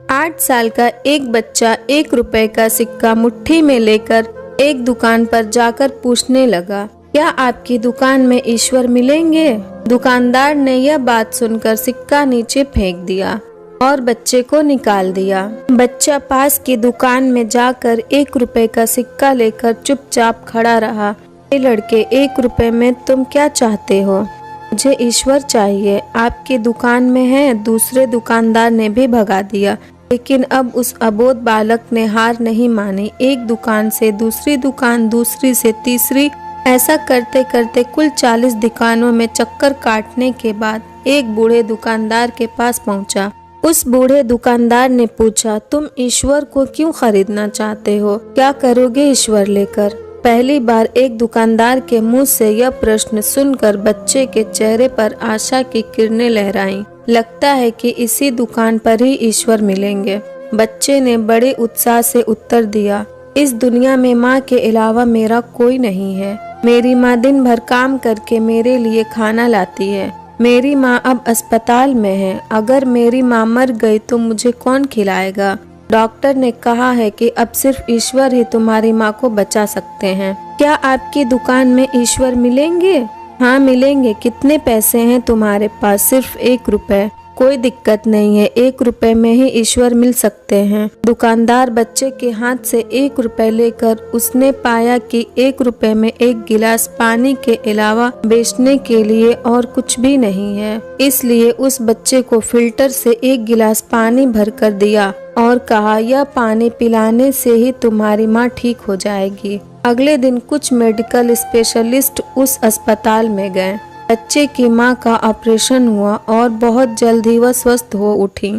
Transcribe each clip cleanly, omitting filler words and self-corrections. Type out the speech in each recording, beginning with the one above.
8 साल का एक बच्चा 1 रुपए का सिक्का मुट्ठी में लेकर एक दुकान पर जाकर पूछने लगा, क्या आपकी दुकान में ईश्वर मिलेंगे? दुकानदार ने यह बात सुनकर सिक्का नीचे फेंक दिया और बच्चे को निकाल दिया। बच्चा पास की दुकान में जाकर 1 रुपए का सिक्का लेकर चुपचाप खड़ा रहा। ये लड़के, 1 रुपए में तुम क्या चाहते हो? मुझे ईश्वर चाहिए, आपकी दुकान में है। दूसरे दुकानदार ने भी भगा दिया, लेकिन अब उस अबोध बालक ने हार नहीं मानी। एक दुकान से दूसरी दुकान, दूसरी से तीसरी, ऐसा करते करते कुल 40 दुकानों में चक्कर काटने के बाद एक बूढ़े दुकानदार के पास पहुंचा। उस बूढ़े दुकानदार ने पूछा, तुम ईश्वर को क्यों खरीदना चाहते हो? क्या करोगे ईश्वर लेकर? पहली बार एक दुकानदार के मुंह से यह प्रश्न सुनकर बच्चे के चेहरे पर आशा की किरणें लहराईं। लगता है कि इसी दुकान पर ही ईश्वर मिलेंगे। बच्चे ने बड़े उत्साह से उत्तर दिया, इस दुनिया में माँ के अलावा मेरा कोई नहीं है। मेरी माँ दिन भर काम करके मेरे लिए खाना लाती है। मेरी माँ अब अस्पताल में है। अगर मेरी माँ मर गई तो मुझे कौन खिलाएगा? डॉक्टर ने कहा है कि अब सिर्फ ईश्वर ही तुम्हारी माँ को बचा सकते हैं। क्या आपकी दुकान में ईश्वर मिलेंगे? हाँ मिलेंगे। कितने पैसे हैं तुम्हारे पास? सिर्फ 1 रुपए। कोई दिक्कत नहीं है, 1 रुपए में ही ईश्वर मिल सकते हैं। दुकानदार बच्चे के हाथ से 1 रुपए लेकर उसने पाया कि 1 रुपए में 1 गिलास पानी के अलावा बेचने के लिए और कुछ भी नहीं है। इसलिए उस बच्चे को फिल्टर से 1 गिलास पानी भर कर दिया और कहा, यह पानी पिलाने से ही तुम्हारी माँ ठीक हो जाएगी। अगले दिन कुछ मेडिकल स्पेशलिस्ट उस अस्पताल में गए। बच्चे की मां का ऑपरेशन हुआ और बहुत जल्द ही वह स्वस्थ हो उठी।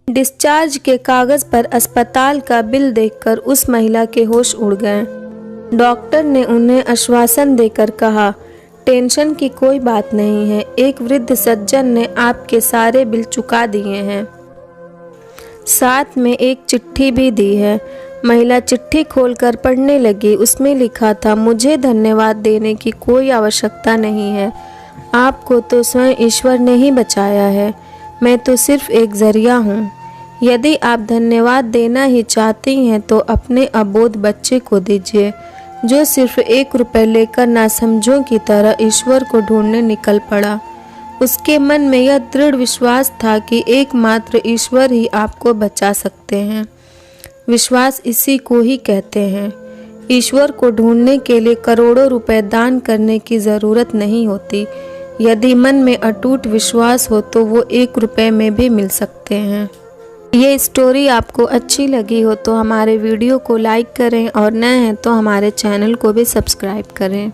डिस्चार्ज के कागज पर अस्पताल का बिल देखकर उस महिला के होश उड़ गए। डॉक्टर ने उन्हें आश्वासन देकर कहा, टेंशन की कोई बात नहीं है, एक वृद्ध सज्जन ने आपके सारे बिल चुका दिए हैं। साथ में एक चिट्ठी भी दी है। महिला चिट्ठी खोलकर पढ़ने लगी। उसमें लिखा था, मुझे धन्यवाद देने की कोई आवश्यकता नहीं है। आपको तो स्वयं ईश्वर ने ही बचाया है। मैं तो सिर्फ एक जरिया हूँ। यदि आप धन्यवाद देना ही चाहती हैं तो अपने अबोध बच्चे को दीजिए, जो सिर्फ 1 रुपए लेकर नासमझों की तरह ईश्वर को ढूंढने निकल पड़ा। उसके मन में यह दृढ़ विश्वास था कि एकमात्र ईश्वर ही आपको बचा सकते हैं। विश्वास इसी को ही कहते हैं। ईश्वर को ढूंढने के लिए करोड़ों रुपए दान करने की जरूरत नहीं होती। यदि मन में अटूट विश्वास हो तो वो 1 रुपए में भी मिल सकते हैं। ये स्टोरी आपको अच्छी लगी हो तो हमारे वीडियो को लाइक करें और नए हैं तो हमारे चैनल को भी सब्सक्राइब करें।